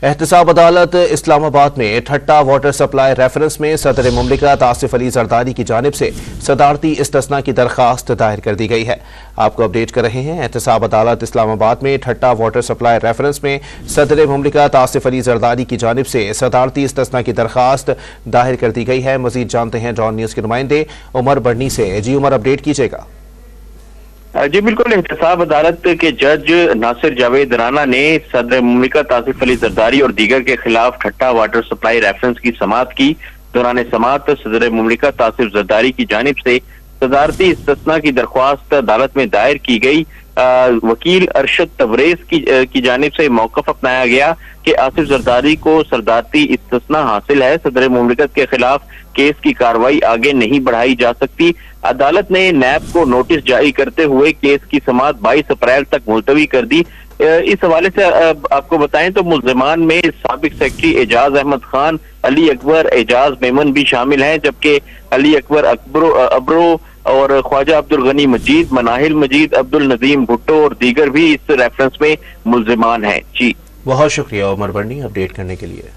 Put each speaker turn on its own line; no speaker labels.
एहतसाब अदालत इस्लामाबाद में ठट्टा वाटर सप्लाई रेफरेंस में सदर मुमलिकत आसिफ अली जरदारी की जानिब से सदारती इस्तिस्ना की दरख्वास्त दायर कर दी गई है। आपको अपडेट कर रहे हैं। एहतसाब अदालत इस्लामाबाद में ठट्टा वाटर सप्लाई रेफरेंस में सदर मुमलिकत आसिफ अली जरदारी की जानिब से सदारती इस्तिस्ना की दरख्वास्त दायर कर दी गई है। मजीद जानते हैं डॉन न्यूज़ के नुमाइंदे उमर बढ़नी से। जी उमर, अपडेट कीजिएगा।
जी बिल्कुल, एहतसाब अदालत के जज नासिर जावेद राना ने सदर मुमलिकत आसिफ अली जरदारी और दीगर के खिलाफ ठट्टा वाटर सप्लाई रेफरेंस की समाअत की। दौरान समाअत सदर मुमलिकत आसिफ जरदारी की जानिब से सदारती इस्तिस्ना की दरख्वास्त अदालत में दायर की गई। वकील अरशद तबरेज की जानिब से मौक़िफ़ अपनाया गया कि आसिफ जरदारी को सदारती इस्तिस्ना हासिल है। सदर मुमलिकत के खिलाफ केस की कार्रवाई आगे नहीं बढ़ाई जा सकती। अदालत ने नैब को नोटिस जारी करते हुए केस की समाअत 22 अप्रैल तक मुलतवी कर दी। इस हवाले से आपको बताएं तो मुल्ज़िमान में साबिक सेक्रेटरी एजाज अहमद खान, अली अकबर, एजाज मेमन भी शामिल हैं, जबकि अली अकबर अब्रो और ख्वाजा अब्दुल गनी मजीद, मनाहिल मजीद, अब्दुल नजीम भुट्टो और दीगर भी इस रेफरेंस में मुल्ज़िमान हैं। जी
बहुत शुक्रिया उमर बढ़नी अपडेट करने के लिए।